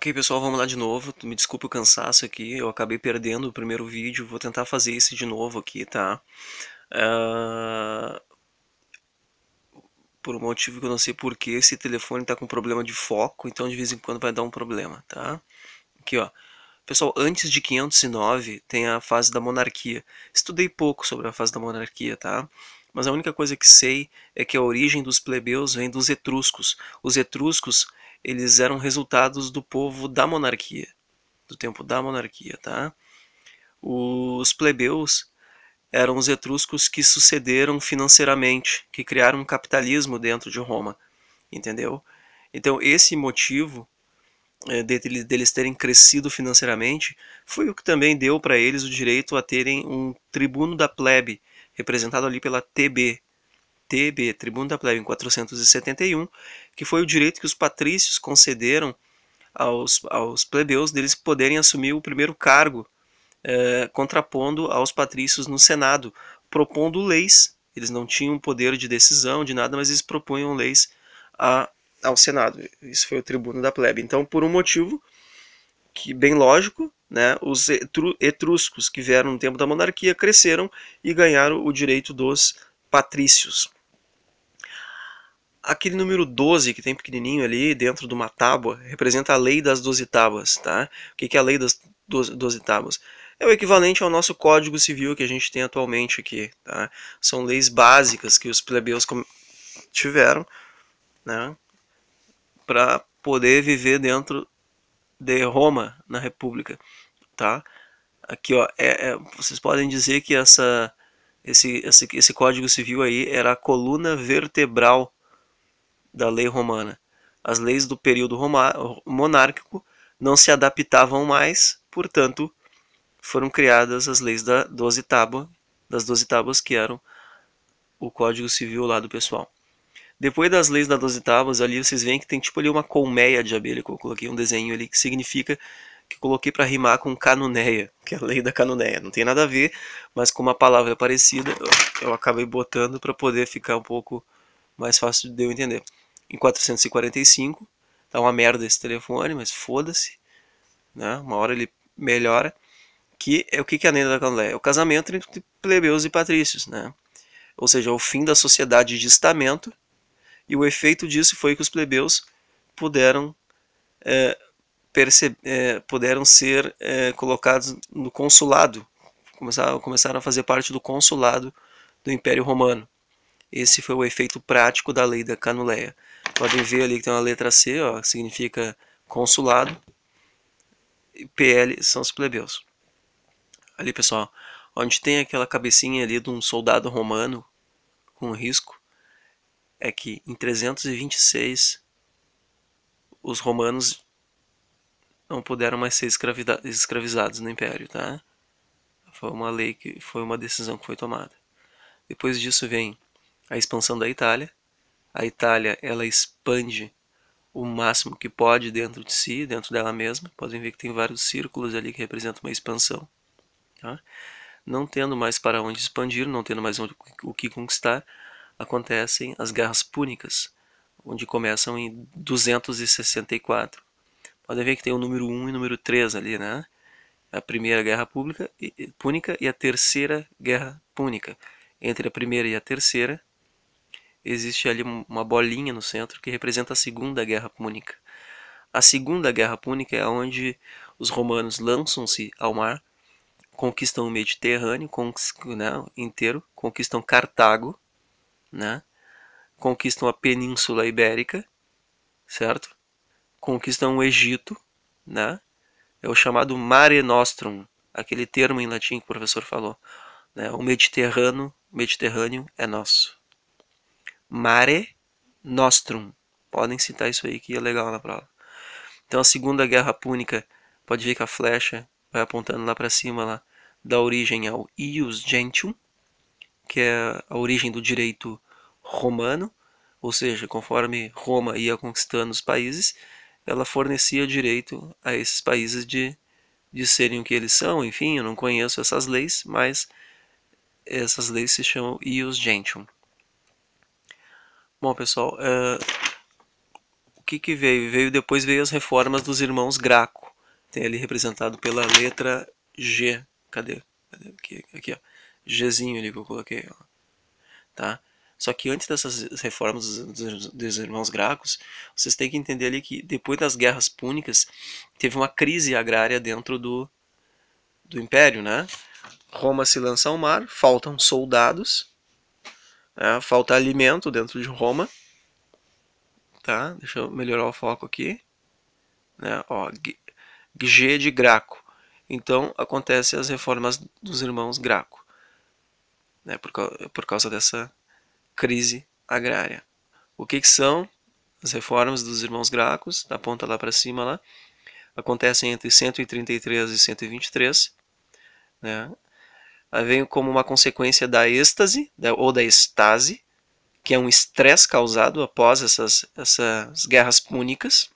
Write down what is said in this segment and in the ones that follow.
Ok, pessoal, vamos lá de novo. Me desculpe o cansaço aqui, eu acabei perdendo o primeiro vídeo. Vou tentar fazer esse de novo aqui, tá? Ah, por um motivo que eu não sei porquê, esse telefone tá com problema de foco, então de vez em quando vai dar um problema, tá? Aqui, ó. Pessoal, antes de 509 tem a fase da monarquia. Estudei pouco sobre a fase da monarquia, tá? Mas a única coisa que sei é que a origem dos plebeus vem dos etruscos. Os etruscos, eles eram resultados do povo da monarquia, do tempo da monarquia, tá? Os plebeus eram os etruscos que sucederam financeiramente, que criaram um capitalismo dentro de Roma, entendeu? Então esse motivo deles terem crescido financeiramente foi o que também deu para eles o direito a terem um tribuno da plebe, representado ali pela TB, Tribuno da Plebe, em 471, que foi o direito que os patrícios concederam aos plebeus deles poderem assumir o primeiro cargo, contrapondo aos patrícios no Senado, propondo leis. Eles não tinham poder de decisão, de nada, mas eles propunham leis ao Senado. Isso foi o tribuno da plebe. Então, por um motivo que bem lógico, né, os etruscos que vieram no tempo da monarquia cresceram e ganharam o direito dos patrícios. Aquele número 12 que tem pequenininho ali dentro de uma tábua representa a lei das 12 tábuas, tá? O que é a lei das 12 tábuas? É o equivalente ao nosso Código Civil que a gente tem atualmente aqui, tá? São leis básicas que os plebeus tiveram, né, para poder viver dentro de Roma, na República, tá? Aqui, ó, vocês podem dizer que esse Código Civil aí era a coluna vertebral da lei romana. As leis do período monárquico não se adaptavam mais, portanto, foram criadas as leis das 12 tábuas, que eram o Código Civil lá do pessoal. Depois das leis das 12 tábuas, ali vocês veem que tem tipo ali uma colmeia de abelha, que eu coloquei um desenho ali que significa que coloquei para rimar com canuneia, que é a lei da canuneia. Não tem nada a ver, mas como a palavra é parecida, eu acabei botando para poder ficar um pouco mais fácil de eu entender. Em 445, tá uma merda esse telefone, mas foda-se, né? Uma hora ele melhora. Que é o que é a lei da canuneia? É o casamento entre plebeus e patrícios, né? Ou seja, o fim da sociedade de estamento, e o efeito disso foi que os plebeus puderam puderam ser colocados no consulado, começaram a fazer parte do consulado do Império Romano. Esse foi o efeito prático da lei da Canuleia. Podem ver ali que tem uma letra C, ó, que significa consulado, e PL são os plebeus. Ali, pessoal, onde tem aquela cabecinha ali de um soldado romano com risco, é que em 326 os romanos não puderam mais ser escravizados no Império, tá? Foi uma lei que foi uma decisão que foi tomada. Depois disso vem a expansão da Itália. A Itália, ela expande o máximo que pode dentro de si, dentro dela mesma. Podem ver que tem vários círculos ali que representam uma expansão, tá? Não tendo mais para onde expandir, não tendo mais o que conquistar, acontecem as guerras púnicas, onde começam em 264. Podem ver que tem o número 1 e o número 3 ali, né? A primeira guerra púnica e a terceira guerra púnica. Entre a primeira e a terceira, existe ali uma bolinha no centro que representa a segunda guerra púnica. A segunda guerra púnica é onde os romanos lançam-se ao mar, conquistam o Mediterrâneo, né, inteiro, conquistam Cartago, né, conquistam a Península Ibérica, certo? Conquistam o Egito, né? É o chamado Mare Nostrum, aquele termo em latim que o professor falou, né? O Mediterrâneo é nosso. Mare Nostrum. Podem citar isso aí que é legal na prova. Então a Segunda Guerra Púnica, pode ver que a flecha vai apontando lá para cima, lá, dá origem ao Ius Gentium, que é a origem do direito romano, ou seja, conforme Roma ia conquistando os países, ela fornecia direito a esses países de serem o que eles são. Enfim, eu não conheço essas leis, mas essas leis se chamam Ius Gentium. Bom, pessoal, o que veio? Depois veio as reformas dos irmãos Graco. Tem ali representado pela letra G. Cadê? Aqui, ó. Gzinho ali que eu coloquei, ó. Tá? Só que antes dessas reformas dos irmãos Gracos, vocês têm que entender ali que depois das guerras púnicas, teve uma crise agrária dentro do Império, né? Roma se lança ao mar, faltam soldados, né? Falta alimento dentro de Roma. Tá? Deixa eu melhorar o foco aqui. Né? Ó, G de Graco. Então acontecem as reformas dos irmãos Graco, né? Por causa dessa crise agrária. O que são as reformas dos irmãos Gracos? Da ponta lá para cima lá. Acontecem entre 133 e 123. Né? Vem como uma consequência da êxtase, ou da estase, que é um estresse causado após essas guerras púnicas.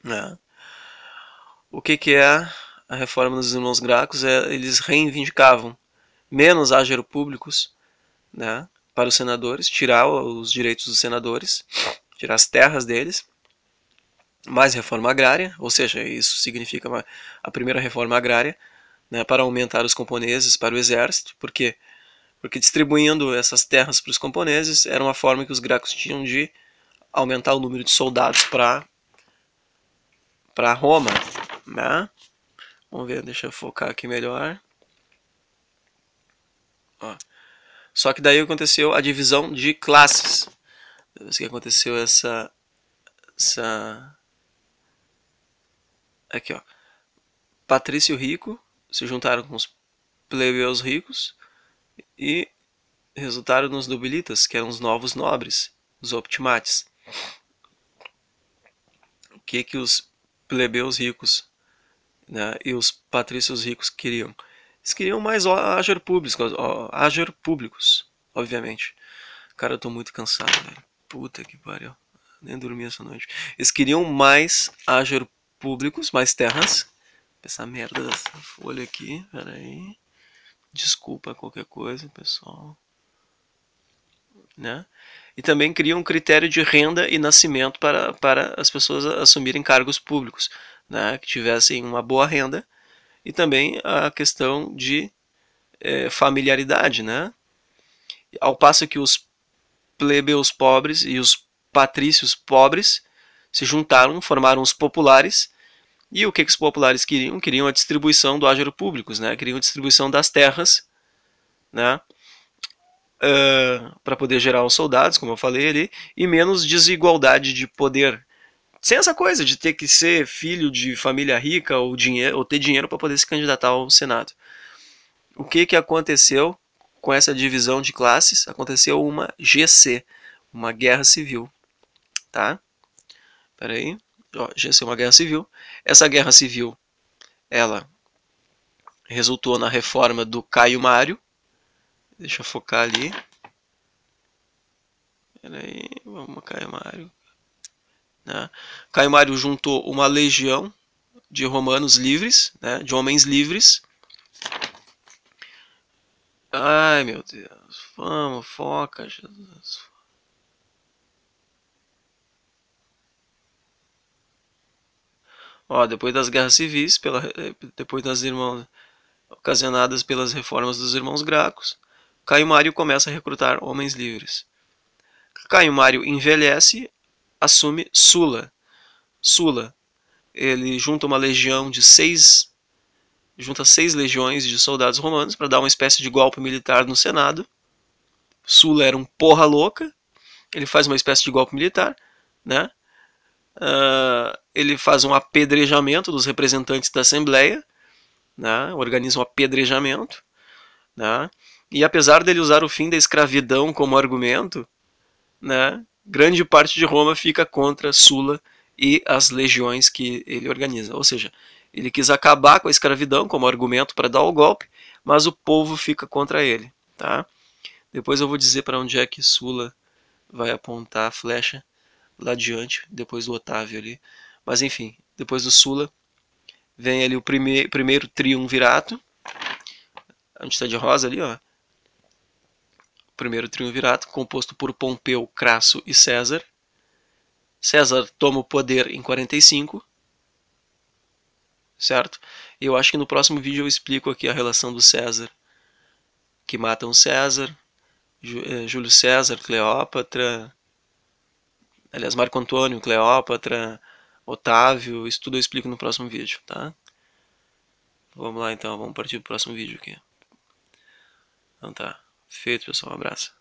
Né? O que é a reforma dos irmãos Gracos? Eles reivindicavam menos ágero públicos, né, para os senadores, tirar os direitos dos senadores, tirar as terras deles, mais reforma agrária, ou seja, isso significa a primeira reforma agrária, né, para aumentar os camponeses para o exército. Por quê? Porque distribuindo essas terras para os camponeses era uma forma que os Gracos tinham de aumentar o número de soldados para Roma. Né? Vamos ver, deixa eu focar aqui melhor. Ó. Só que daí aconteceu a divisão de classes. Depois que aconteceu essa aqui, ó. Patrício rico se juntaram com os plebeus ricos e resultaram nos nobilitas, que eram os novos nobres, os optimates. O que os plebeus ricos, né, e os patrícios ricos queriam? Eles queriam mais ágero públicos, obviamente. Cara, eu tô muito cansado, velho. Puta que pariu. Nem dormi essa noite. Eles queriam mais ágero públicos, mais terras. Essa merda dessa folha aqui, pera aí. Desculpa qualquer coisa, pessoal. Né? E também cria um critério de renda e nascimento para as pessoas assumirem cargos públicos, né? Que tivessem uma boa renda, e também a questão de familiaridade, né? Ao passo que os plebeus pobres e os patrícios pobres se juntaram, formaram os populares. E o que os populares queriam? Queriam a distribuição do ágero públicos, né? Queriam a distribuição das terras, né? Para poder gerar os soldados, como eu falei ali, e menos desigualdade de poder. Sem essa coisa de ter que ser filho de família rica ou ter dinheiro para poder se candidatar ao Senado. O que aconteceu com essa divisão de classes? Aconteceu uma GC, uma guerra civil. Tá? Espera aí. GC, uma guerra civil. Essa guerra civil, ela resultou na reforma do Caio Mário. Deixa eu focar ali. Pera aí, vamos Caio Mário. Né? Caio Mário juntou uma legião de romanos livres, né? De homens livres. Ai, meu Deus. Vamos, foca, Jesus. Depois das guerras civis, depois das ocasionadas pelas reformas dos irmãos Gracos, Caio Mário começa a recrutar homens livres. Caio Mário envelhece, assume Sulla. Sulla, ele junta uma legião de seis legiões de soldados romanos para dar uma espécie de golpe militar no Senado. Sulla era um porra louca, ele faz uma espécie de golpe militar, né? Ele faz um apedrejamento dos representantes da Assembleia, né? Organiza um apedrejamento, né? E apesar dele usar o fim da escravidão como argumento, né? Grande parte de Roma fica contra Sulla e as legiões que ele organiza. Ou seja, ele quis acabar com a escravidão como argumento para dar o golpe, mas o povo fica contra ele. Tá? Depois eu vou dizer para onde é que Sulla vai apontar a flecha lá adiante, depois do Otávio ali. Mas enfim, depois do Sulla vem ali o primeiro triunvirato. A gente está de rosa ali, ó. O primeiro triunvirato, composto por Pompeu, Crasso e César. César toma o poder em 45, certo? E eu acho que no próximo vídeo eu explico aqui a relação do César, que matam o César, Júlio César, Cleópatra, aliás, Marco Antônio, Cleópatra, Otávio, isso tudo eu explico no próximo vídeo, tá? Vamos lá então, vamos partir pro próximo vídeo aqui. Então tá, feito pessoal, um abraço.